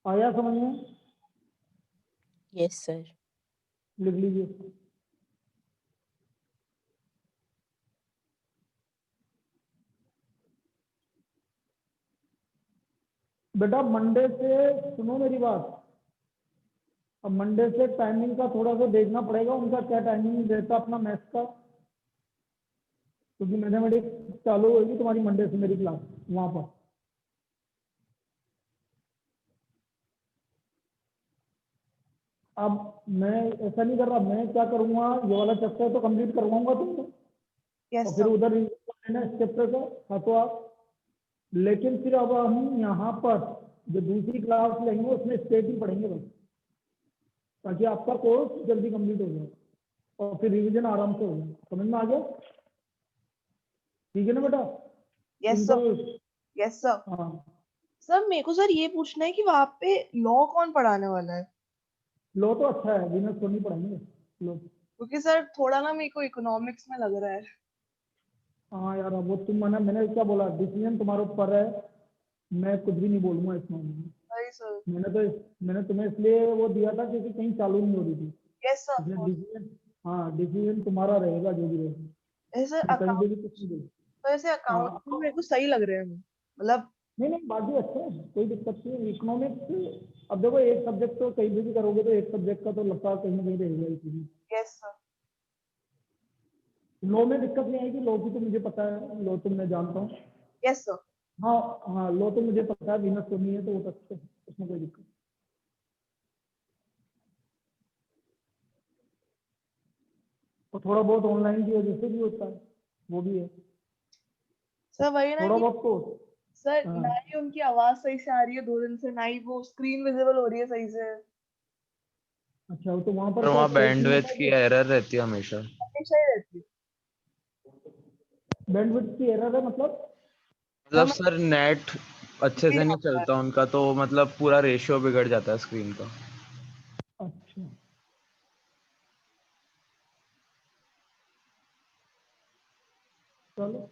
आया समझ में? Yes sir. लिख लीजिए। बेटा मंडे से सुनो मेरी बात। अब मंडे से टाइमिंग का थोड़ा सा देखना पड़ेगा, उनका क्या टाइमिंग रहता अपना मैथ्स का, क्योंकि मैथमेटिक्स चालू होगी तुम्हारी मंडे से मेरी क्लास वहां पर। अब मैं ऐसा नहीं कर रहा, मैं क्या करूंगा, ये वाला चैप्टर तो कंप्लीट करवाऊंगा तुमको, यस और फिर सर। उधर रिवीजन कर लेना इस चैप्टर का। हाँ तो आप, लेकिन फिर अब हम यहाँ पर जो दूसरी क्लास लेंगे उसमें स्टेट ही पढ़ेंगे बस, ताकि आपका कोर्स जल्दी कंप्लीट हो जाए और फिर रिवीजन आराम से हो जाए। समझ में आ गया? ठीक है ना बेटा? Yes sir. Simple. Yes sir. हाँ, सर मेरे को सर ये पूछना है कि वहां पे लॉ कौन पढ़ाने वाला है? लो तो अच्छा है, बिना नहीं पढ़ेंगे। लो। क्योंकि सर थोड़ा ना मेरे को इकोनॉमिक्स में लग रहा है। हाँ यार, अब वो तुम मैंने क्या बोला, डिसीजन तुम्हारे ऊपर है, मैं कुछ भी नहीं बोलूंगा इस मामले में। सही सर। मैंने तुम्हें इसलिए वो दिया था क्योंकि कहीं चालू नहीं हो रही थी, यस सर इसलिए ऑफ डिसीजन, हाँ डिसीजन तुम्हारा रहेगा जो भी रहेगा। कोर्स। सर मैं कहीं पे अकाउंट, भी कुछ नहीं बोलूँ। तो ऐसे हाँ अकाउंट आपको, मेरे को सही लग रहे हैं मतलब। नहीं नहीं बाकी अच्छा है, कोई दिक्कत नहीं है इकोनॉमिक्स। अब देखो एक सब्जेक्ट तो कहीं भी करोगे तो एक सब्जेक्ट का तो लगता है कहीं ना कहीं रहेगा इसी। Yes sir. लॉ में दिक्कत नहीं आएगी, लॉ की तो मुझे पता है, लॉ तो मैं जानता हूँ। Yes sir. हाँ हाँ, लॉ तो मुझे पता है, बिना सुनी है तो वो तो अच्छा है, उसमें कोई दिक्कत। और थोड़ा बहुत ऑनलाइन की वजह से भी होता है, वो भी है, सर वही ना थोड़ा कि बहुत तो। सर हाँ ना ही उनकी आवाज सही से आ रही है 2 दिन से, ना ही वो स्क्रीन विजिबल हो रही है सही से। अच्छा, तो वहां पर और क्या वहाँ स्पेस नहीं बैंडविड्थ होता की कि एरर रहती है हमेशा। हमेशा ही रहती है। बैंडविड्थ की एरर है मतलब? सर मतलब सर नेट अच्छे मैं से नहीं चलता उनका, तो मतलब पूरा रेशियो बिगड़ जाता है स्क्रीन का। अच्छा चलो,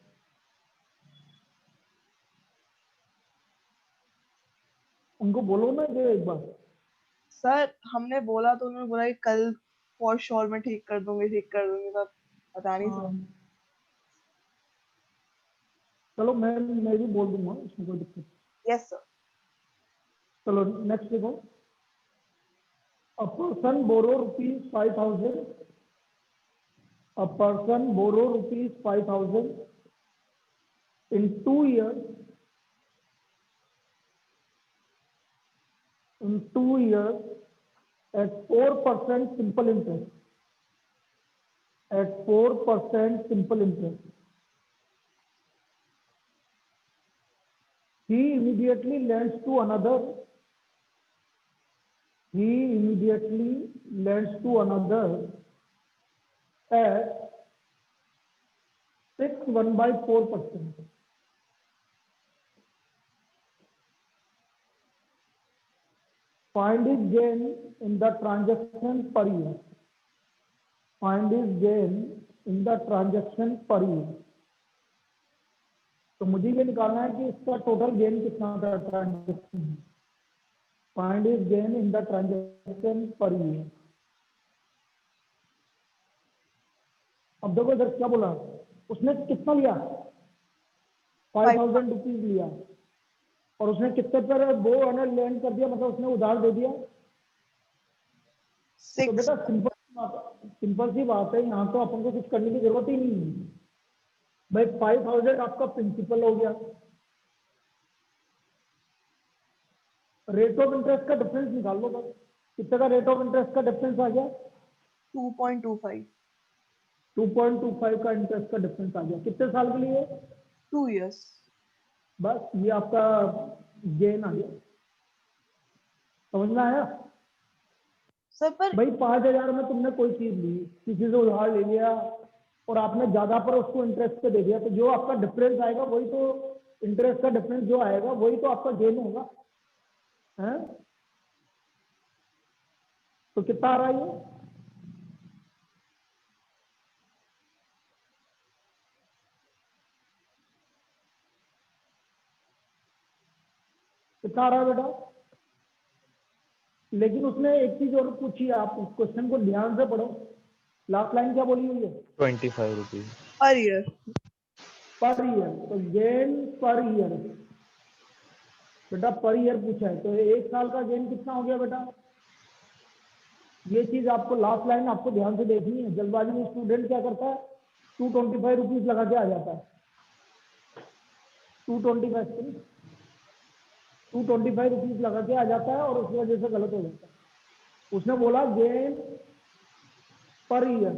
उनको बोलो ना कि एक बार। सर हमने बोला तो उन्होंने बोला कि कल फॉर श्योर मैं ठीक कर दूंगी, ठीक कर दूंगी, तब पता नहीं सर। चलो मैं भी बोल दूंगा, इसमें कोई दिक्कत नहीं। Yes sir. चलो नेक्स्ट देखो। A person borrow ₹5,000, a person borrow ₹5,000 in 2 years, at 4% simple interest, at 4% simple interest. He immediately lends to another. He immediately lends to another at 6 1/4%. Find his gain in the transaction per year. Find his gain in the transaction per year. तो मुझे ये निकालना है कि इसका total gain कितना था transaction में। Find is gain in the transaction per year. अब देखो इधर क्या बोला, उसने कितना लिया, 5,000 रुपीज लिया, और उसने कितने पर वो अनर लैंड कर दिया, मतलब उसने उधार दे दिया। तो 6। बेटा सिंपल सी बात है, यहाँ तो अपन को कुछ करने की जरूरत ही नहीं है भाई। 5,000 आपका प्रिंसिपल हो गया, रेट ऑफ इंटरेस्ट का डिफरेंस निकाल लो बस। कितने का रेट ऑफ इंटरेस्ट का डिफरेंस आ गया? 2.25। 2.25 का इंटरेस्ट का डिफरेंस आ गया, कितने साल के लिए? 2 इयर्स। बस ये आपका गेन आ गया। समझ में आया? सर पर भाई 5,000 में तुमने कोई चीज ली, किसी से उधार ले लिया, और आपने ज्यादा पर उसको इंटरेस्ट पे दे दिया, तो जो आपका डिफरेंस आएगा वही तो, इंटरेस्ट का डिफरेंस जो आएगा वही तो आपका गेन होगा, है? तो कितना आ रहा है ये? कितना आ रहा है बेटा? लेकिन उसने एक चीज और पूछी, आप उस क्वेश्चन को ध्यान से पढ़ो। लास्ट लाइन क्या बोली हुई है? 25 rupees per year. Per year, तो गेन पर ईयर बेटा, पर ईयर पूछा है, तो 1 साल का गेन कितना हो गया बेटा? ये चीज आपको लास्ट लाइन आपको ध्यान से देखनी है। जल्दबाजी में स्टूडेंट क्या करता है, 225 रुपीज लगा के आ जाता है। 225 रुपीज लगा के आ जाता है और उस वजह से गलत हो जाता है। उसने बोला गेन पर ईयर,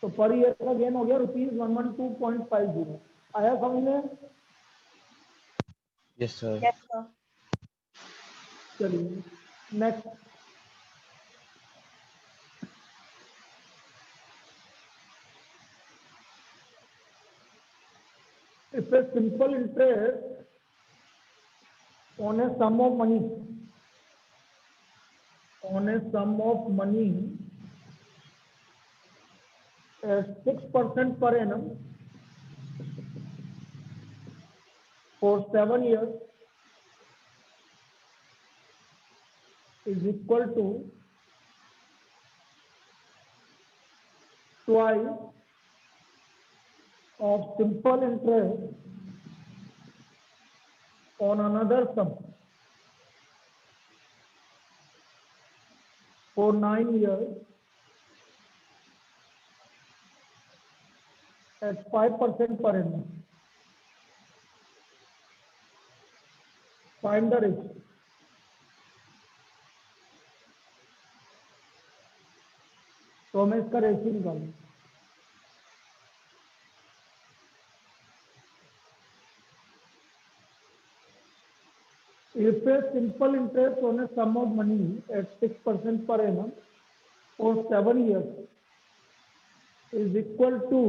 तो पर ईयर का गेन हो गया ₹112.50। आया समझ में? Yes sir. Yes sir. चलिए next. If a simple interest on a sum of money, at 6% per annum for 7 years is equal to twice of simple interest on another sum for 9 years at 5% per annum. Find the ratio. तो हमें इसका ratio निकालना है। If a simple interest on a sum of money at 6% per annum for 7 years is equal to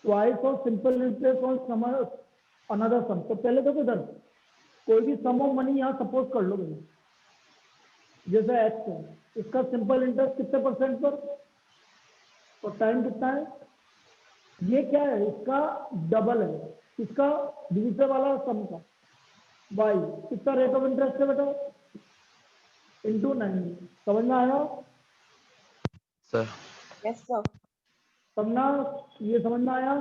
twice of simple interest on some another sum, तो पहले देखो इधर कोई भी सम ऑफ मनी यहाँ सपोज कर लो भाई, जैसे एक्स है, इसका सिंपल इंटरेस्ट कितने परसेंट पर, और टाइम कितना है, ये क्या है, इसका डबल है, इसका दूसरे वाला सम का बाई कितना रेट ऑफ इंटरेस्ट है बेटा, इंटू 9। समझ में आया? Sir yes sir. समझना, ये समझ में आया?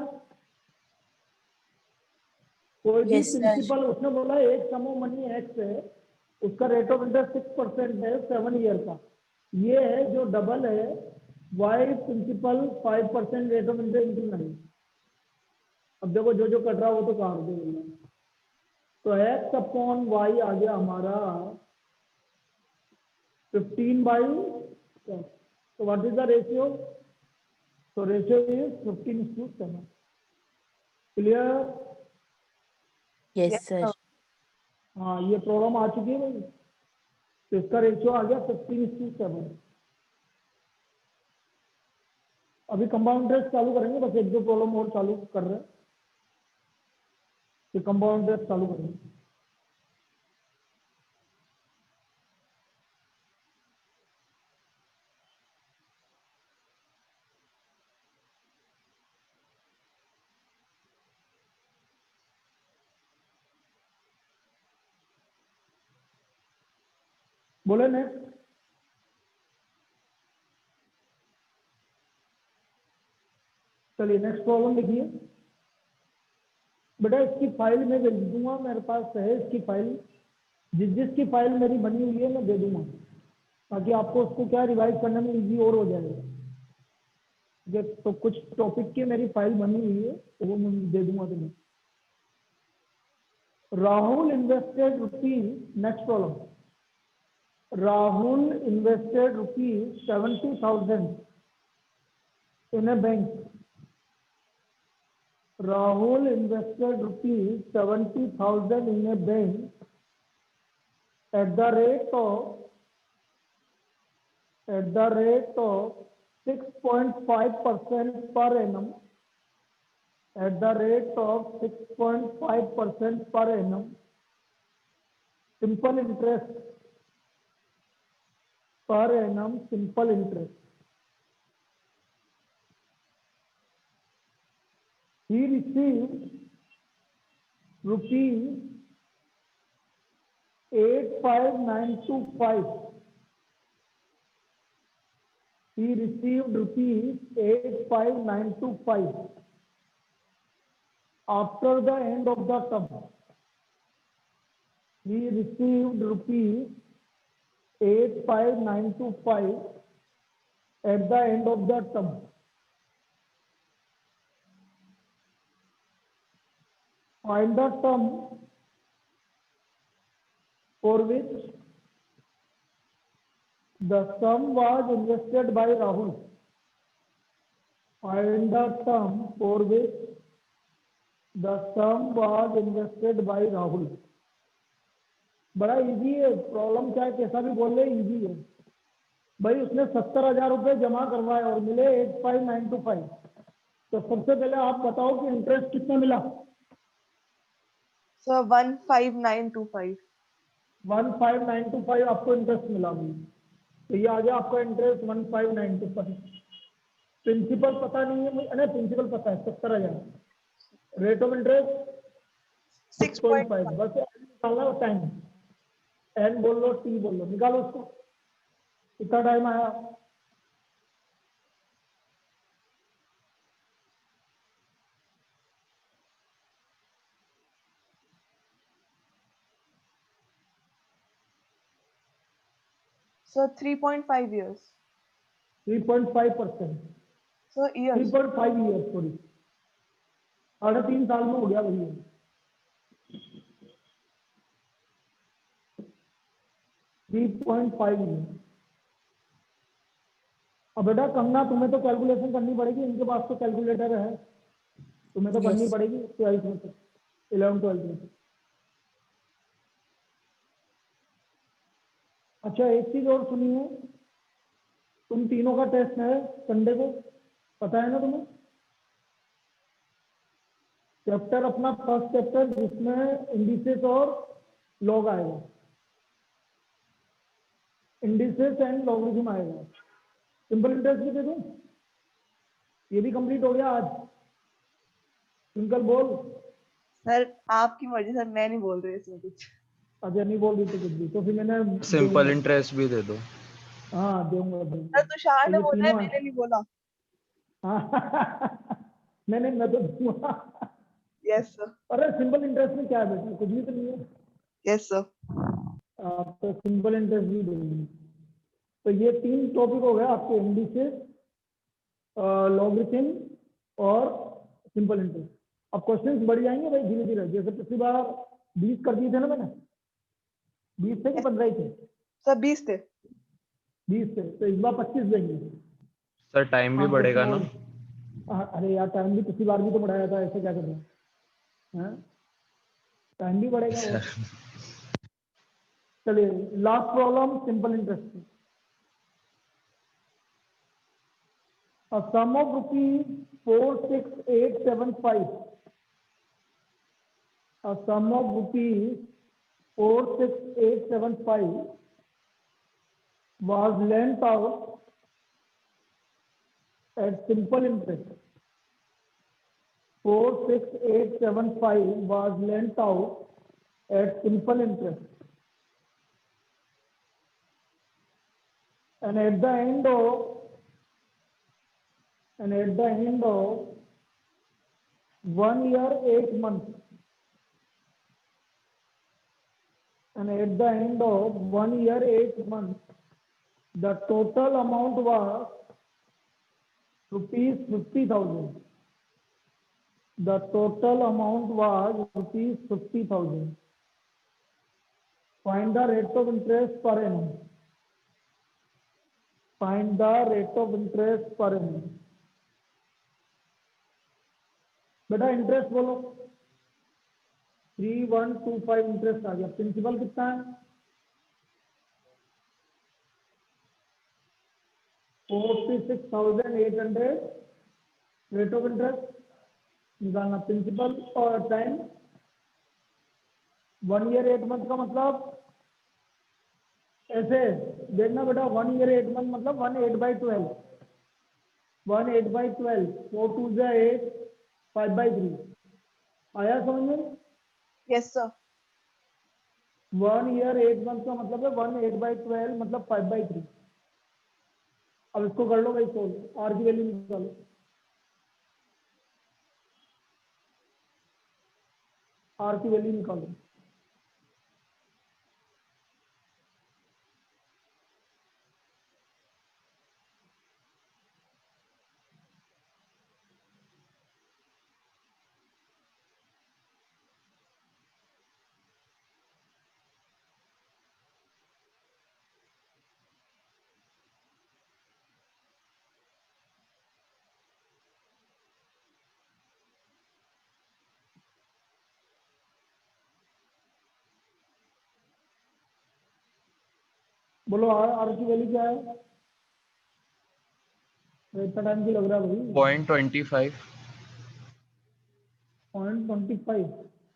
कोई भी Yes, sir. प्रिंसिपल, उसने बोला एक सम ऑफ मनी एक्स है, उसका रेट ऑफ इंटरेस्ट 6% है 7 ईयर का, ये है जो डबल है Y principal 5% rate of interest into 9। अब देखो जो जो कट रहा है वो तो काट दो, तो एक्स अपॉन वाई आ गया हमारा 15/10। तो व्हाट इज द रेशियो? तो ratio is 15:7। Clear? Yes, Yes, sir. sir. हाँ, ये प्रॉब्लम आ चुकी है भाई, तो इसका रेशियो आ गया 15:7। अभी कंपाउंड इंटरेस्ट चालू करेंगे, बस एक दो प्रॉब्लम और चालू कर रहे हैं, फिर कंपाउंड इंटरेस्ट चालू करेंगे। बोले नेक्स्ट। चलिए नेक्स्ट प्रॉब्लम देखिए बेटा, इसकी फाइल मैं भेज दूंगा, मेरे पास है इसकी फाइल, जिसकी फाइल मेरी बनी हुई है मैं दे दूंगा, ताकि आपको उसको क्या रिवाइज करने में इजी और हो जाएगा। तो कुछ टॉपिक की मेरी फाइल बनी हुई है, तो वो मैं दे दूंगा तुम्हें। Rahul invested rupees, next problem, Rahul invested ₹70,000 in a bank. Rahul invested ₹70,000 in a bank at the rate of 6.5% per annum. At the rate of 6.5% per annum. Simple interest per annum, simple interest. He received ₹8 85925. He received rupees 85925 after the end of the term. He received rupees 85925 at the end of the term. Find the term for which the sum was invested by Rahul. Find the term for which the sum was invested by Rahul. बड़ा easy है, problem क्या है कैसा भी बोल ले easy है भाई। उसने 70,000 रुपए जमा करवाए और मिले 85925। तो सबसे पहले आप बताओ कि इंटरेस्ट कितना मिला। सर 15925। 15925 आपको इंटरेस्ट मिला हुई, तो ये आ गया आपका इंटरेस्ट 15925। प्रिंसिपल पता नहीं है मुझे, प्रिंसिपल पता है 70,000। Rate of interest 6.5। बस निकालना टाइम, एन बोल लो टी बोल लो, निकालो उसको कितना टाइम आया। Sir 3.5 years। 3.5%। Sir years। 3.5 year sorry, 3.5 साल में हो गया भैया। 3.5 ईयर। अब बेटा कंगना तुम्हें तो कैलकुलेशन करनी पड़ेगी, इनके पास तो कैलकुलेटर है, तुम्हें तो करनी Yes. पड़ेगी 12th में से, 11-12 में से। अच्छा एक चीज और सुनिए, तुम तीनों का टेस्ट है संडे को, पता है ना तुम्हें। चैप्टर अपना फर्स्ट चैप्टर जिसमें इंडिसेस और लॉग आएगा, इंडिसेस एंड लॉगरिथम आएगा। सिंपल इंटरेस्ट भी दे दूं, ये भी कंप्लीट हो गया आज। ट्विंकल बोल। सर आपकी मर्जी सर, मैं नहीं बोल रही इसमें कुछ। अच्छा नहीं बोल रही तो कुछ भी, तो फिर मैंने सिंपल इंटरेस्ट भी दे दो। हाँ दूंगा सर दूंगा। तुषार तो ने ये बोला है, तीनों मैंने नहीं बोला। हाँ नहीं मैं तो दूंगा। Yes sir. अरे सिंपल इंटरेस्ट में क्या है बेटा, कुछ भी तो नहीं है। Yes sir. आप तो सिंपल इंटरेस्ट भी देंगे। तो ये 3 टॉपिक हो गए आपके, इंडिसेस, लॉगरिथम और सिंपल इंटरेस्ट। अब क्वेश्चंस बढ़ जाएंगे भाई धीरे धीरे, जैसे पिछली बार 20 कर दिए थे ना मैंने, 20 थे कि 15 थे। सर 20 थे। 20 थे, तो इस बार 25 देंगे। सर टाइम भी हाँ, बढ़ेगा कुछ ना। और। अरे यार टाइम भी पिछली बार भी तो बढ़ाया था, ऐसे क्या कर रहे हैं। टाइम भी बढ़ेगा वो। चलिए last problem simple interest. A sum of rupees 46875. A sum of rupees 46875 was lent out at simple interest. 46875 was lent out at simple interest. And at the end of 1 year 8 months, and at the end of 1 year 8 months, the total amount was rupees 50,000. The total amount was rupees 50,000. Find the rate of interest per annum. Find the rate of interest per annum. बेटा interest बोलो। 3125 interest आ गया। Principal कितना है? 46,800 rate of interest निकालना। Principal और time 1 year 8 month का मतलब ऐसे देखना बेटा, 1 ईयर 8 मंथ मतलब 1/8/12, 1/8/12, 4 2 जा 8, 5/3 आया समझ में? Yes sir. 1 ईयर 8 मंथ का मतलब है 1 8/12 मतलब 5/3। अब इसको कर लो भाई, सोल्व, आर की वैल्यू निकालो। आर की वैल्यू निकालो। बोलो आर की वैल्यू क्या है? इतना टाइम क्यों लग रहा है भाई? 0.25। 0.25।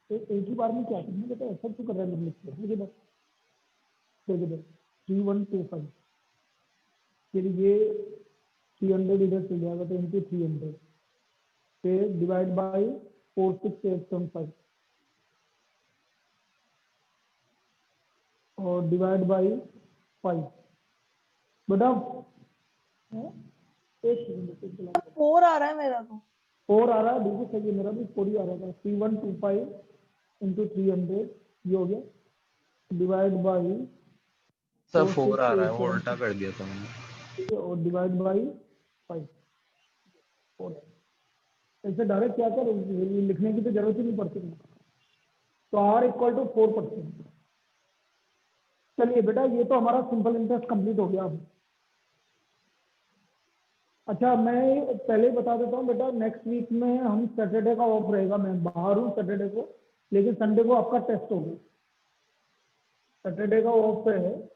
तो एक ही बार में क्या करना बेटा, ऐसा क्यों कर रहा है? मुझे बस देखो दो 3125, फिर ये 300 इधर चल जाएगा तो इनटू 300, फिर डिवाइड बाई 46875 और डिवाइड बाई 5। बेटा एक सेकंड, 4 आ रहा है मेरा तो। 4 आ रहा है, बिल्कुल सही है, मेरा भी 4 ही आ रहा था। 3125 इंटू 300 ये हो गया, डिवाइड बाई सर 4 आ रहा है, वो उल्टा कर दिया था मैंने। और डिवाइड बाई 5। 4 ऐसे डायरेक्ट क्या कर, लिखने की तो जरूरत ही नहीं पड़ती। तो R इक्वल टू 4%। चलिए बेटा, ये तो हमारा सिंपल इंटरेस्ट कंप्लीट हो गया। अब अच्छा, मैं पहले ही बता देता हूँ बेटा, नेक्स्ट वीक में हम सैटरडे का ऑफ रहेगा, मैं बाहर हूँ सैटरडे को, लेकिन संडे को आपका टेस्ट होगा। सैटरडे का ऑफ है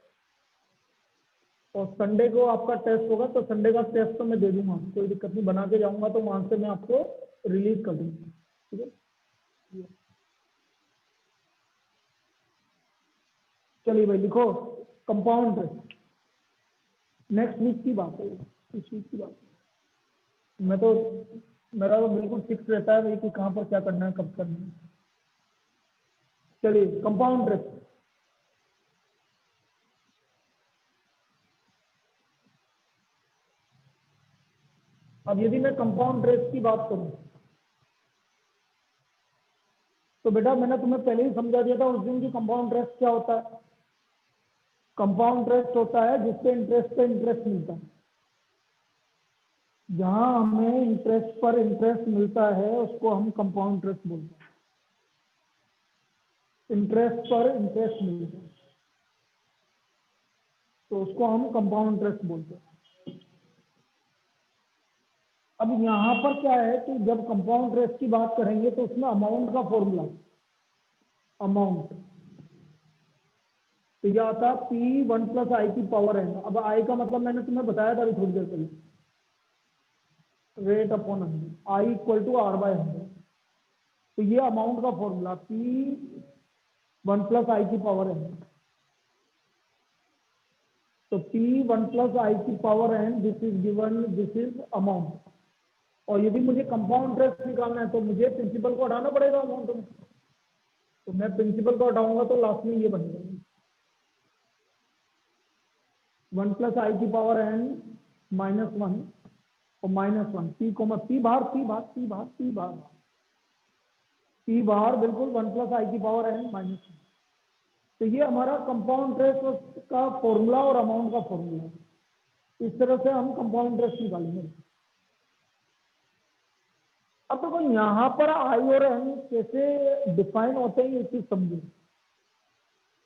और संडे को आपका टेस्ट होगा, तो संडे का टेस्ट तो मैं दे दूंगा, कोई दिक्कत नहीं, बना के जाऊंगा तो वहां से मैं आपको रिलीज कर दूंगा। ठीक है, चलिए भाई लिखो कंपाउंड इंटरेस्ट। नेक्स्ट वीक की बात है, इस वीक की बात है। मैं तो, मेरा तो बिल्कुल फिक्स रहता है भाई कि कहाँ पर क्या करना है, कब करना है। चलिए कंपाउंड इंटरेस्ट। अब यदि मैं कंपाउंड इंटरेस्ट की बात करूं तो बेटा मैंने तुम्हें पहले ही समझा दिया था उस दिन की, कंपाउंड इंटरेस्ट क्या होता है। कंपाउंड इंटरेस्ट होता है जिससे इंटरेस्ट पे इंटरेस्ट मिलता है। जहां हमें इंटरेस्ट पर इंटरेस्ट मिलता है उसको हम कंपाउंड इंटरेस्ट बोलते हैं। इंटरेस्ट पर इंटरेस्ट मिलता है तो उसको हम कंपाउंड इंटरेस्ट बोलते हैं। अब यहाँ पर क्या है कि जब कंपाउंड इंटरेस्ट की बात करेंगे तो उसमें अमाउंट का फॉर्मूला, अमाउंट तो यह आता है P1 + I की पावर n। अब I का मतलब मैंने तुम्हें बताया था अभी थोड़ी देर पहले, rate upon 100, I equal to R/100। तो ये अमाउंट का फॉर्मूला P1 + I की पावर n। तो P1 + I की power n, this is given, this is amount. और यदि मुझे कंपाउंड इंटरेस्ट निकालना है तो मुझे प्रिंसिपल को हटाना पड़ेगा अमाउंट में, तो मैं प्रिंसिपल को हटाऊंगा तो लास्ट में ये बनेगा 1 + I की पावर n -1 और -1, P बाहर, P बाहर बिल्कुल 1 + I की पावर n -1। तो ये हमारा कंपाउंड इंटरेस्ट का फॉर्मूला और अमाउंट का फॉर्मूला। इस तरह से हम कंपाउंड इंटरेस्ट निकालेंगे। अब देखो यहाँ पर I और N कैसे डिफाइन होते हैं ये चीज समझो।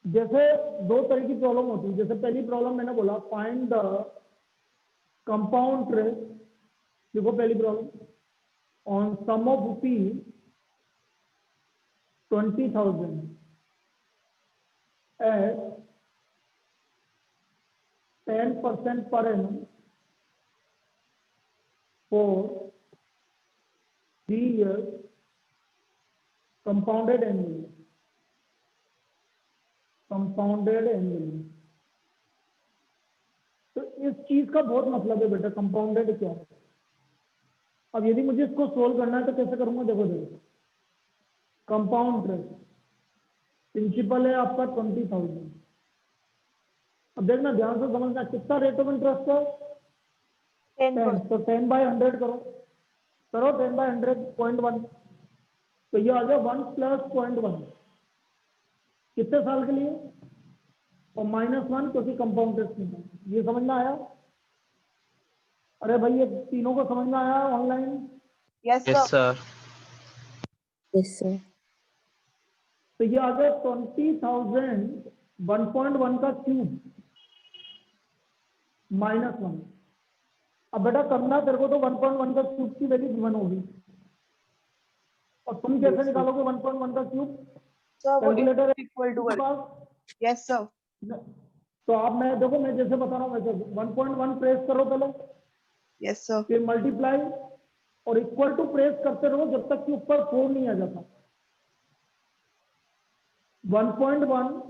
जैसे दो तरह की प्रॉब्लम होती है। जैसे पहली प्रॉब्लम मैंने बोला फाइंड द कंपाउंड इंटरेस्ट, देखो पहली problem, on sum of rupees 20,000 at 10% per annum for 3 years compounded annually, तो इस चीज का बहुत मतलब है बेटा, कंपाउंडेड क्या है। अब यदि मुझे इसको सोल्व करना है तो कैसे करूंगा, देखो कंपाउंड इंटरेस्ट प्रिंसिपल है आपका 20,000। अब देखना ध्यान से समझना, कितना रेट ऑफ इंटरेस्ट है 10, तो 10/100 करो, 10/100 0.1, तो ये आ गया 1 + 0.1 कितने साल के लिए, और -1 क्योंकि कंपाउंड इंटरेस्ट नहीं। ये समझ में आया? अरे भाई ये तीनों को समझ में आया online? Yes yes sir. Sir. Yes, sir. तो ये आ गया 20,000 1.1 का क्यूब -1। अब बेटा करना तेरे को तो 1.1 का क्यूब की वैल्यू गिवन होगी, और तुम कैसे निकालोगे 1.1 का क्यूब? सर वो कैलकुलेटर इक्वल टू के पास? Yes sir. तो आप, मैं देखो मैं जैसे बता रहा हूँ वैसे 1.1 प्रेस करो पहले, यस सर। फिर मल्टीप्लाई और इक्वल टू प्रेस करते रहो जब तक कि ऊपर 4 नहीं आ जाता। 1.1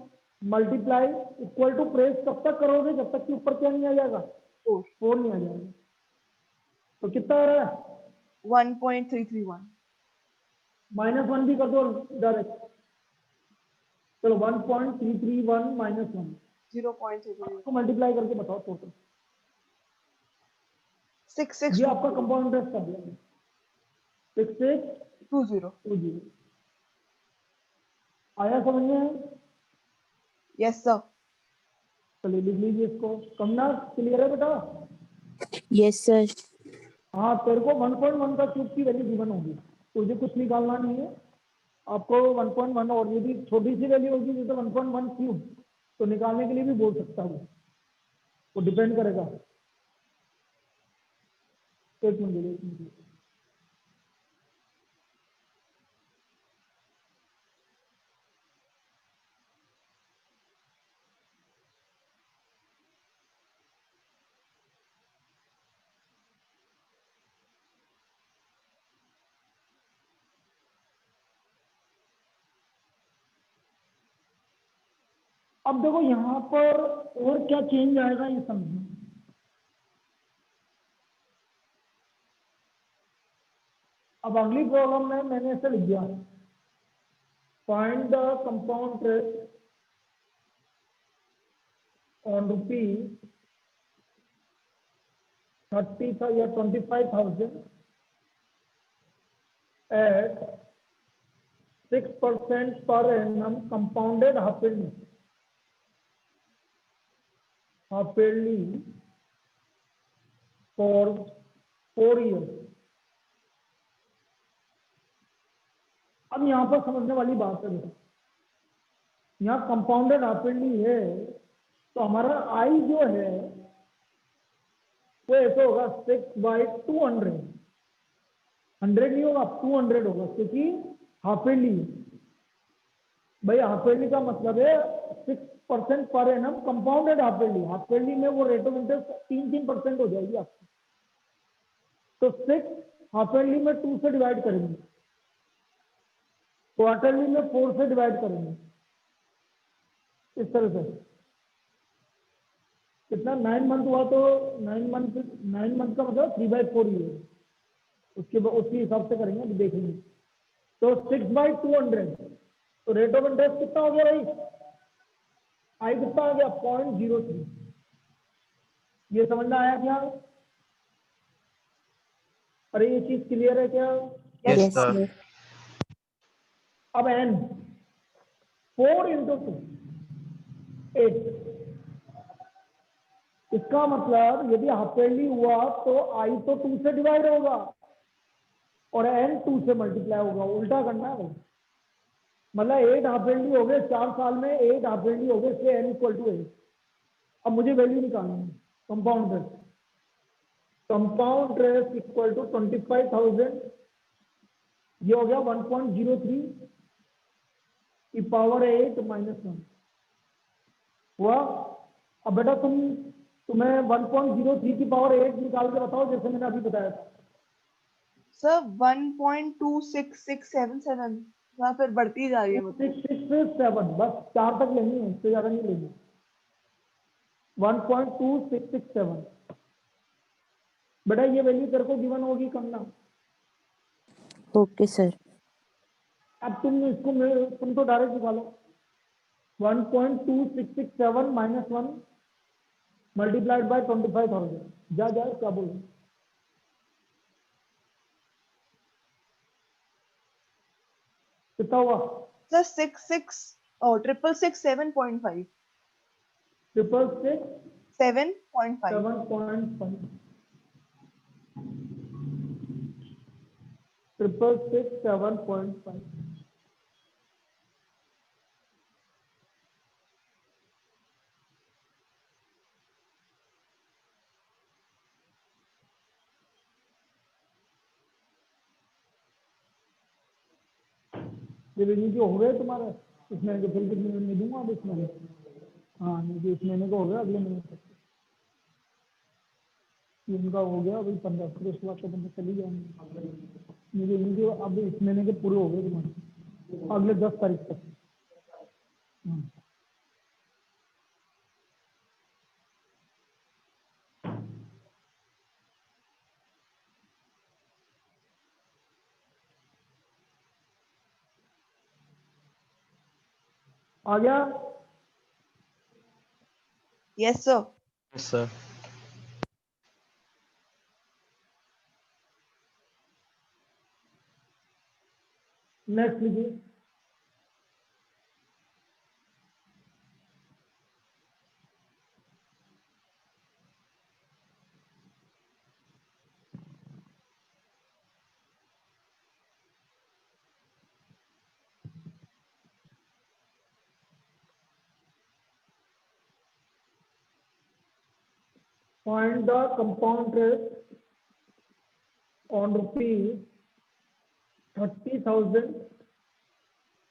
मल्टीप्लाई इक्वल टू प्रेस कब तक करोगे जब तक कि ऊपर क्या नहीं आ जाएगा, 4 नहीं आ जाएगा। तो कितना आ रहा है? 1.331। -1 भी कर दो डायरेक्ट। चलो 1.331 -1 0.331। आपको मल्टीप्लाई करके बताओ टोटल। 6620। ये आपका कंपाउंड इंटरेस्ट आ गया 6620। आया समझ में? Yes sir. चलिए लिख लीजिए इसको। कमना क्लियर है बेटा? Yes, sir. हाँ, तेरे को 1.1 का क्यूब की वैल्यू गिवन होगी, तुझे कुछ निकालना नहीं है। आपको 1.1, और यदि छोटी सी वैल्यू होगी जैसे 1.1 क्यूब, तो निकालने के लिए भी बोल सकता हूँ, वो डिपेंड करेगा। एक मिनट, एक मिनट। अब देखो यहाँ पर और क्या चेंज आएगा ये समझना। अब अगली प्रॉब्लम में मैंने ऐसे लिख दिया, find the compound interest on rupees 30 या 25,000 at 6% per annum compounded half-yearly for 4 years। अब यहाँ पर समझने वाली बात है बेटा, यहाँ कंपाउंडेड हाफ-yearly है, तो हमारा आई जो है वो ऐसे होगा 6/200, 100 नहीं होगा, 200 होगा, क्योंकि हाफ-yearly है। भाई हाफ-yearly का मतलब है 6% पर एनम कंपाउंडेड हाफ-yearly। हाफ-yearly में वो रेट ऑफ इंटरेस्ट 3% हो जाएगी आपकी। तो 6 हाफ-yearly में 2 से डिवाइड करेंगे, क्वार्टरली में 4 से डिवाइड करेंगे, इस तरह से। कितना 9 मंथ हुआ, तो 9 मंथ का मतलब 3/4 ईयर, उसके हिसाब से करेंगे, अभी देखेंगे। तो 6/200, तो रेट ऑफ इंटरेस्ट कितना हो गया भाई? आई कितना आ गया? 0.03। ये समझ में आया क्या? अरे ये चीज क्लियर है क्या? Yes Yes, sir. sir. अब n 4 × 2 8, इसका मतलब यदि हाफ-yearly हुआ तो आई तो 2 से डिवाइड होगा और n 2 से मल्टीप्लाई होगा, उल्टा करना है। मतलब 8 हाफ-yearly हो गए 4 साल में, 8 हाफ-yearly हो गए, इसलिए n = 8। अब मुझे वैल्यू निकालनी है compound interest. Compound interest equal to 25,000, ये हो गया 1.03 की पावर 8 -1 हुआ। अब बेटा तुम्हें 1.03 की पावर 8 निकाल के बताओ, जैसे मैंने अभी बताया था। सर 1.26677। हाँ फिर बढ़ती जा रही है मतलब। 667, बस 4 तक लेनी है, इससे ज्यादा नहीं लेनी। 1.2667 बेटा, ये वैल्यू तेरे को गिवन होगी करना। Okay, sir. अब तुम तो डायरेक्ट निकालो। 1.2667 माइनस 1 मल्टीप्लाइड बाय 25,000। जा क्या बोल रहे हैं? कितना हुआ? सर 667.5 666 7.5 7.5 666 7.5 ये रेनी जो हो गए तुम्हारे इस महीने के, फिर कितने महीने दूंगा अब इस महीने? हाँ ये इस महीने का हो गया, अगले महीने तक इनका हो गया अभी 15, फिर उसके बाद तो बंदे चली जाएंगे। मुझे इनके अब इस महीने के पूरे हो गए तुम्हारे, अगले 10 तारीख तक। हाँ। आ गया? Yes sir. Yes sir. Next लीजिए। Find the compound rate on rupees 30,000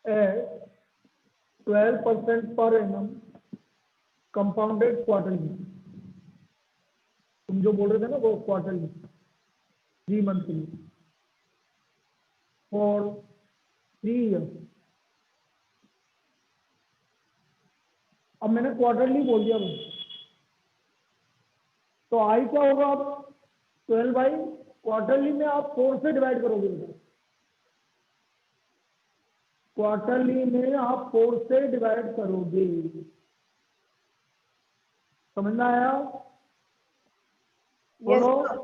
at 12% per annum compounded quarterly। तुम जो बोल रहे थे ना वो क्वार्टरली 3 मंथ के लिए फॉर 3 ईयर्स। अब मैंने क्वार्टरली बोल दिया भाई, तो आई क्या होगा अब 12 बाई क्वार्टरली में आप 4 से डिवाइड करोगे बेटा, क्वार्टरली में आप 4 से डिवाइड करोगे। समझ में आया? यस बोलो। सर।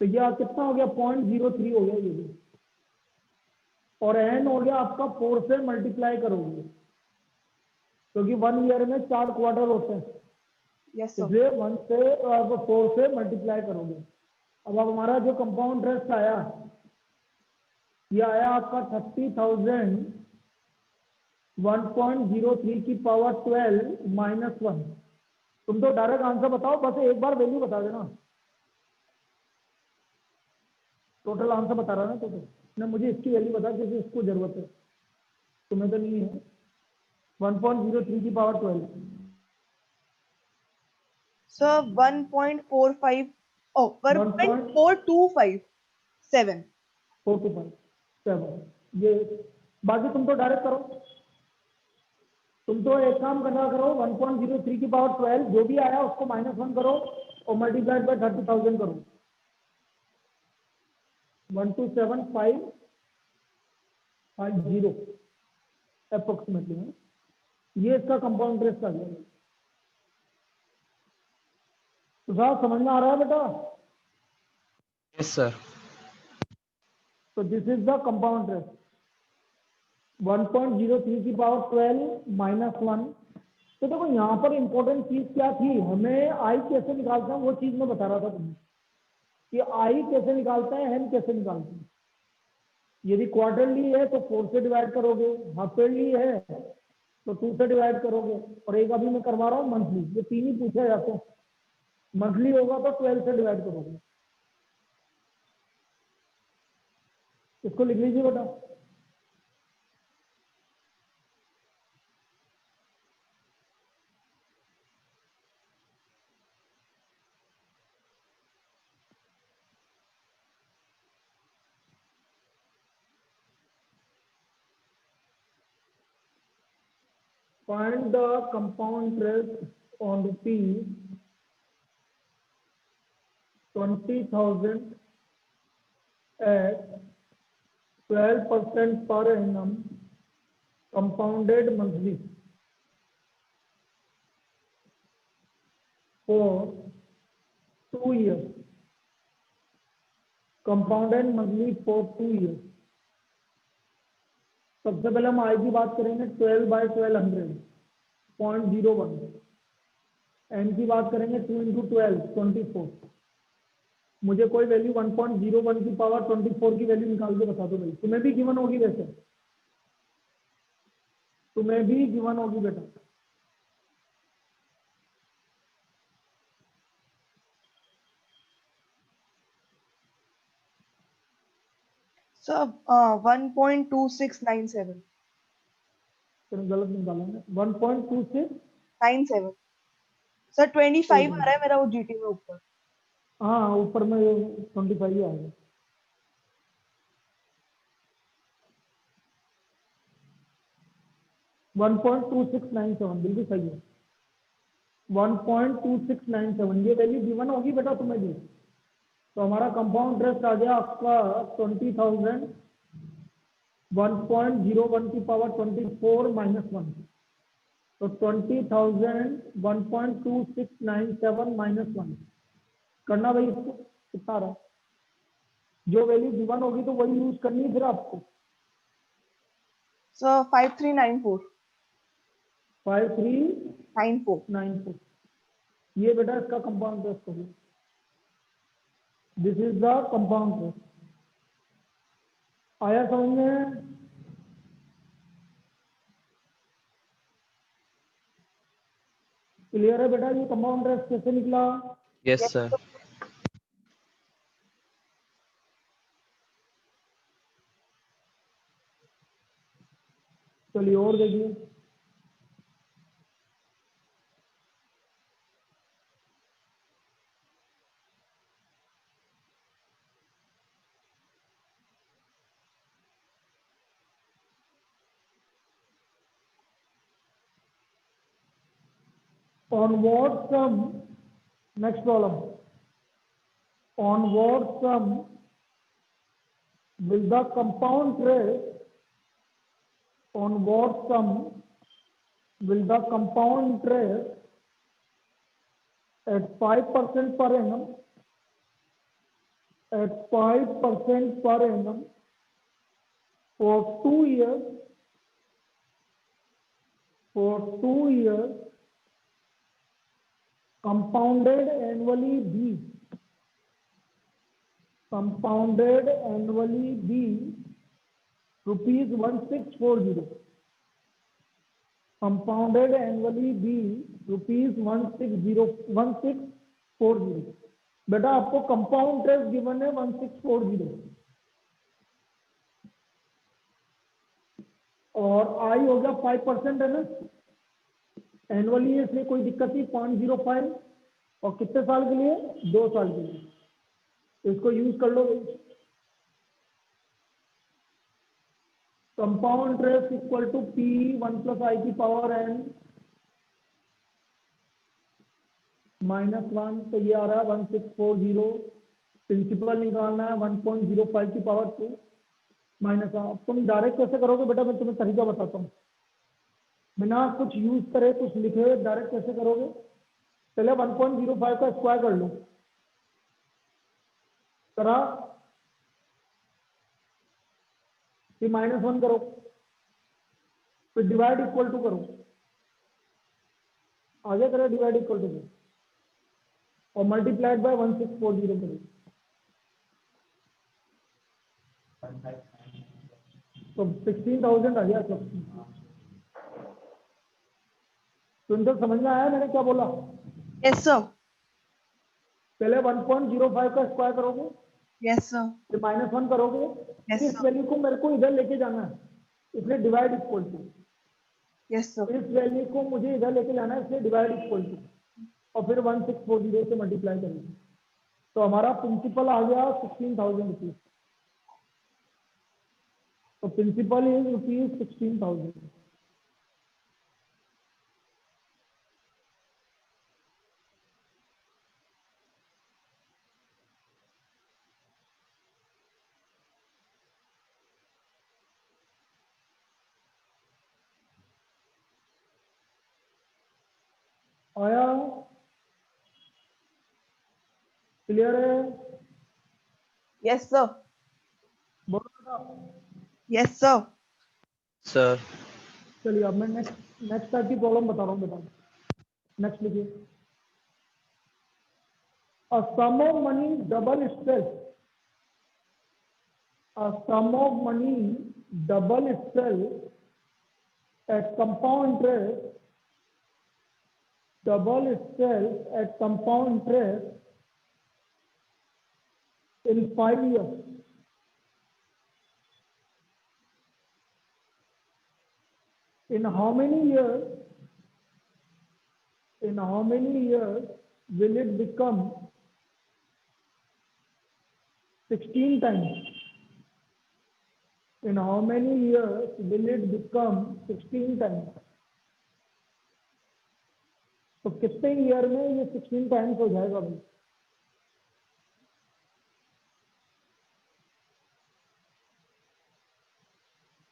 तो यह कितना हो गया? 0.03 हो गया ये भी, और एन हो गया आपका 4 से मल्टीप्लाई करोगे, क्योंकि 1 ईयर में 4 क्वार्टर होते हैं, यस सर। इसलिए 1 से 4 से मल्टीप्लाई करोगे। अब हमारा जो कंपाउंड इंटरेस्ट आया, ये आया आपका 30,000 1.03 की पावर 12 माइनस 1। तुम तो डायरेक्ट आंसर बताओ, बस एक बार वैल्यू बता देना। टोटल आंसर बता रहा ना टोटल ना, मुझे इसकी वैल्यू बता क्योंकि इसको जरूरत है, तुम्हें तो नहीं है। 1.03 की पावर 12 सर 1.45 ओ 1.425 1.4257 7 ये। बाकी तुम तो डायरेक्ट करो, तुम तो एक काम करना करो, 1.03 की पावर 12 जो भी आया उसको -1 करो और मल्टीप्लाइड बाय 30,000 करो। 127,550 अप्रोक्सीमेटली है, ये इसका कंपाउंड इंटरेस्ट आ गया। तो साहब समझ में आ रहा है बेटा? Yes sir. तो this is the compound interest 1.03 की पावर 12 माइनस 1। तो देखो यहाँ पर इंपॉर्टेंट चीज क्या थी, हमें आई कैसे निकालते हैं वो चीज मैं बता रहा था तुम्हें, कि आई कैसे निकालते हैं, एन कैसे निकालते हैं। यदि क्वार्टरली है तो 4 से डिवाइड करोगे, हाफ ईयरली है तो 2 से डिवाइड करोगे, और एक अभी मैं करवा रहा हूँ मंथली, ये 3 ही पूछे जाते हैं। मंथली होगा तो 12 से डिवाइड करोगे। इसको लिख लीजिए बेटा। Find the compound interest on rupees 20,000 at 12% per annum compounded monthly for 2 years, compounded monthly for 2 years। सबसे पहले हम आई की बात करेंगे 12/1200 0.01, एन की बात करेंगे 2 × 12 24। मुझे कोई वैल्यू 1.01 की पावर 24 की वैल्यू निकाल के बता दो भाई। तुम्हें भी गिवन होगी, वैसे तुम्हें भी गिवन होगी बेटा। सर 1.2697 तुमने गलत निकाला है 1.26। 97 सर 25 आ रहा है मेरा वो जीटी में ऊपर। हाँ ऊपर में 25 ही आएगा। 1.2697 बिल्कुल सही है। 1.2697 ये वैल्यू गिवन होगी बेटा तुम्हें भी। तो हमारा कंपाउंड इंटरेस्ट आ गया आपका 20,000 1.01 की पावर 24 -1, तो 20,000 1.2697 -1 करना भाई। इसको कितना रहा, जो वैल्यू गिवन होगी तो वही यूज करनी है फिर आपको। सर 5394 5394 ये बेटा इसका कंपाउंड इंटरेस्ट होगी। This is the compound interest. आया समझ में? क्लियर है बेटा ये कंपाउंड इंटरेस्ट कैसे निकला? Yes sir. चलिए और देखिए। On what sum, next problem, on what sum will the compound interest, on what sum will the compound interest at 5% per annum, at 5% per annum for 2 years, for 2 years compounded annually be, compounded annually be rupees 1640, compounded annually be rupees 1640। बेटा आपको compound interest given है 1640 और आई हो गया 5% है ना, annually है इसलिए कोई दिक्कत नहीं 0.05 और कितने साल के लिए? 2 साल के लिए। इसको यूज कर लो। Compound interest equal to P 1 + i की पावर n -1, तो ये आ रहा है 1640। प्रिंसिपल निकालना है 1.05 की पावर 2 माइनस। तुम डायरेक्ट कैसे करोगे बेटा, मैं तुम्हें तरीका बताता हूँ। बिना कुछ यूज करे कुछ लिखे हुए डायरेक्ट कैसे करोगे? पहले 1.05 का स्क्वायर कर लो, करा, फिर -1 करो, फिर डिवाइड इक्वल टू करो, आगे करो डिवाइड इक्वल टू और मल्टीप्लाइड बाय 1640 करो, तो 16,000 आ गया। तुमको समझ में आया मैंने क्या बोला? Yes sir. पहले 1.05 का स्क्वायर करोगे, यस सर। फिर -1 करोगे, Yes, इस sir. वैल्यू को मेरे को इधर लेके जाना है, इसलिए divide equal to. Yes sir. इस वैल्यू को मुझे इधर लेके जाना है, इसलिए डिवाइड इक्वल टू और फिर 1640 से मल्टीप्लाई करेंगे, तो हमारा प्रिंसिपल आ गया 16,000 रुपीज। तो प्रिंसिपल इज रुपीज 16,000। आया? क्लियर है? यस सर, बोलो बेटा। Yes sir. सर चलिए अब मैं नेक्स्ट टाइप की प्रॉब्लम बता रहा हूँ बेटा। नेक्स्ट लिखिए। A sum of money double itself. A sum of money double itself at compound interest. Double itself at compound interest in 5 years. In how many years? In how many years will it become 16 times? In how many years will it become 16 times? तो कितने year में ये 16 times हो जाएगा भाई?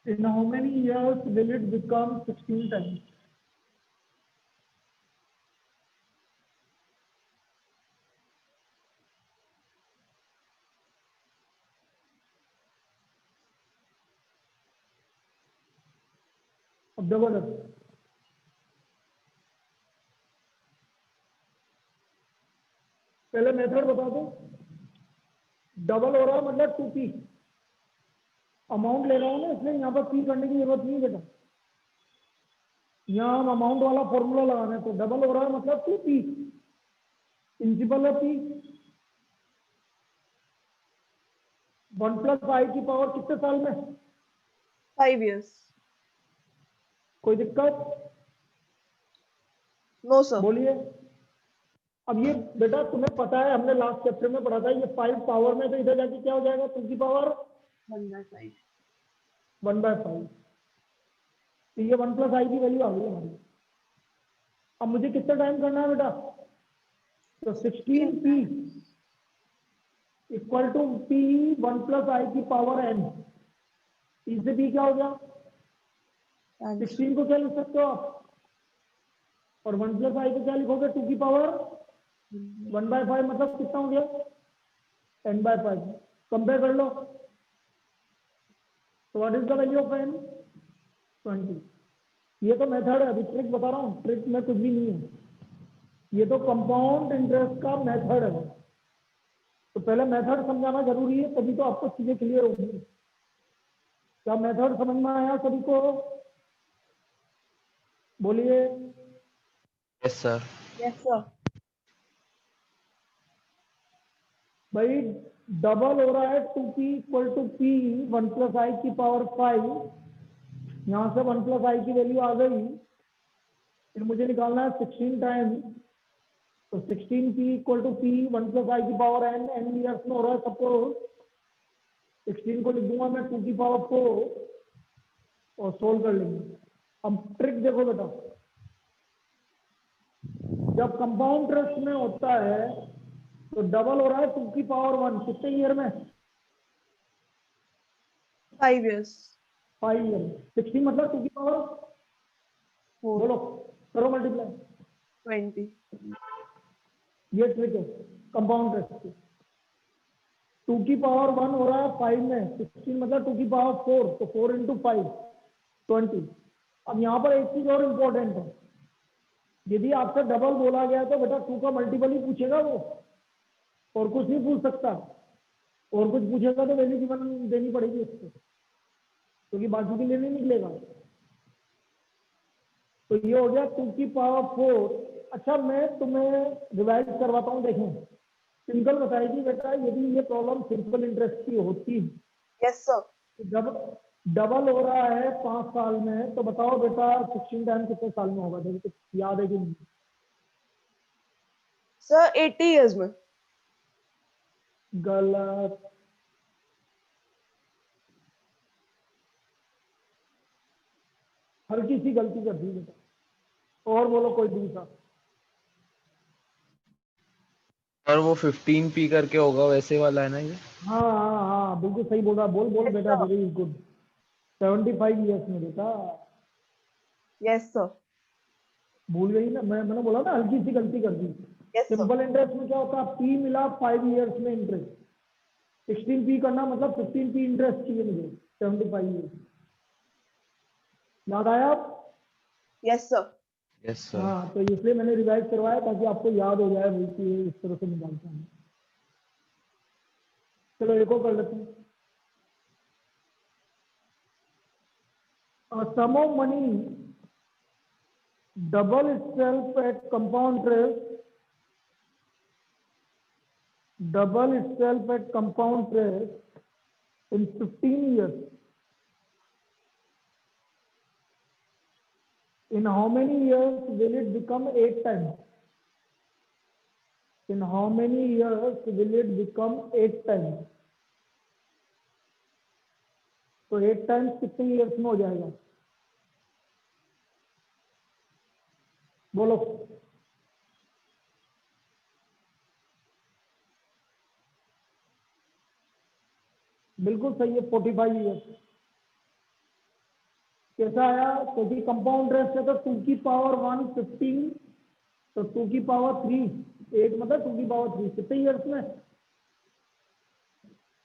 In how many years will it become 16 times? अब देखो देखो, पहले मेथड बता दो। डबल हो रहा है मतलब 2p अमाउंट ले रहा हूं ना, इसलिए यहाँ पर p करने की जरूरत नहीं है बेटा। यहाँ हम अमाउंट वाला फॉर्मूला लगाना है, तो डबल हो रहा है मतलब 2p। प्रिंसिपल है p 1 प्लस आई की पावर कितने साल में? 5 years। कोई दिक्कत? No sir. बोलिए। अब ये बेटा तुम्हें पता है, हमने लास्ट चैप्टर में पढ़ा था, ये 5 पावर में, तो इधर जाके क्या हो जाएगा? 2 की पावर 1/5। 1/5। तो ये 1 प्लस आई की वैल्यू आ गई हमारी। अब मुझे कितना टाइम करना है बेटा? तो 16p equal to p 1 plus i की पावर n। p से p क्या हो गया? 16 को क्या लिख सकते हो आप? और 1 प्लस आई को क्या लिखोगे? 2 की पावर 1/5 मतलब कितना हो गया? n/5। कंपेयर कर लो। तो what is the value of n? 20। ये तो मेथड है, अभी ट्रिक बता रहा हूँ, ट्रिक में कुछ भी नहीं है। ये तो कंपाउंड इंटरेस्ट का मेथड है। तो पहले मेथड समझाना जरूरी है, तभी तो आपको चीजें क्लियर होगी। क्या मेथड समझ में आया सभी को? बोलिए। Yes sir. Yes sir. भाई डबल हो रहा है 2p equal to p 1 plus i की पावर 5। यहाँ से 1 प्लस आई की वैल्यू आ गई, फिर मुझे निकालना है 16 टाइम्स। तो 16p equal to p 1 plus i की पावर n, n ईयर्स में हो रहा है सपोज। 16 को लिख दूंगा मैं 2 की पावर 4 और सोल्व कर लेंगे। अब ट्रिक देखो बेटा, जब कंपाउंड इंटरेस्ट में होता है तो डबल हो रहा है 2 की पावर 1 कितने ईयर में? 5 years। 5 ईयर में। 16 मतलब 2 की पावर 4। बोलो, करो मल्टीप्लाई। 20। ये ट्रिक है कंपाउंड इंटरेस्ट की। 2 की पावर 1 हो रहा है 5 में, 16 मतलब 2 की पावर 4, तो 4 इंटू 5 20। अब यहाँ पर एक चीज और इम्पोर्टेंट है, यदि आपसे डबल बोला गया तो बेटा 2 का मल्टीपल ही पूछेगा वो, और कुछ नहीं पूछ सकता। और कुछ पूछेगा तो वैल्यू गिवन देनी पड़ेगी उसको, क्योंकि बाकी के लिए नहीं निकलेगा। तो ये हो गया 2 की पावर 4। अच्छा मैं तुम्हें रिवाइज करवाता हूँ, देखें सिंपल बताएगी बेटा। यदि ये प्रॉब्लम सिंपल इंटरेस्ट की होती, यस सर। जब डबल हो रहा है 5 साल में, तो बताओ बेटा 16 टाइम कितने साल में होगा? देखो कुछ याद है कि नहीं? सर 80 years में। गलत। हल्की सी गलती कर दी बेटा। और बोलो कोई दूसरा। और वो 15p करके होगा वैसे वाला है ना ये? हाँ हाँ हाँ बिल्कुल सही बोल रहा। बोल बोल Yes, बेटा, sir। Very good. 75 ईयर्स में बेटा। Yes sir. भूल गई ना, मैंने बोला ना हल्की सी गलती कर दी। Yes sir. सिंपल इंटरेस्ट में क्या होता है, पी मिला 5 इयर्स में इंटरेस्ट, 16 पी करना मतलब 15 पी इंटरेस्ट चाहिए मुझे 75 ईयर्स। याद आया आप? Yes sir. Yes sir. हाँ, तो इसलिए मैंने रिवाइज करवाया ताकि आपको याद हो जाए वही कि इस तरह से निकालता हूँ। चलो एक और कर लेते हैं। Sum of money double itself at compound interest, double itself at compound interest in 15 years. In how many years will it become 8 times? In how many years will it become 8 times? तो 8 times कितने years में हो जाएगा? बोलो। बिल्कुल सही है, 45 years. कैसा आया? क्योंकि कंपाउंड इंटरेस्ट है तो 2 की पावर 1 15, तो 2 की पावर 3 8 मतलब 2 की पावर 3 कितने ईयर्स में?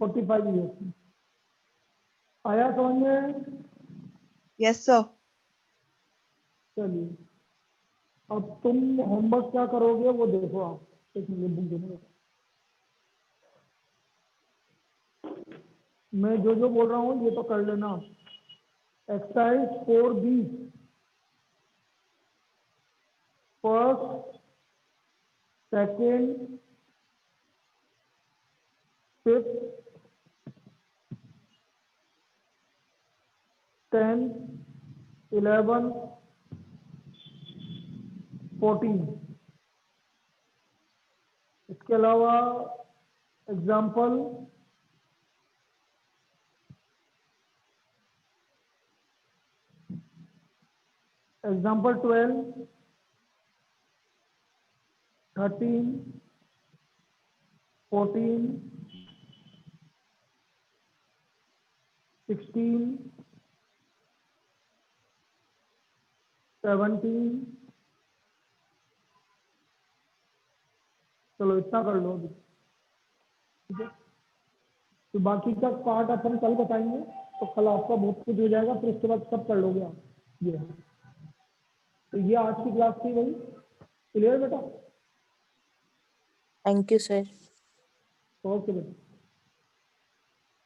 45 ईयर्स में। आया समझ में? Yes sir. चलिए, अब तुम होमवर्क क्या करोगे वो देखो आप। एक मिनट बुक देना। मैं जो जो बोल रहा हूँ ये तो कर लेना। Exercise 4B, first, second, fifth, 10, 11, 14। इसके अलावा एग्जाम्पल एग्जाम्पल 12, 13, 14, 16, 17। चलो इतना कर लो अभी, ठीक है। तो बाकी का पार्ट अपन कल बताएंगे, तो कल आपका बहुत कुछ हो जाएगा, फिर उसके बाद सब कर लोगे आप। ये है। तो ये आज की क्लास थी भाई। क्लियर बेटा? Thank you, sir. ओके बेटा।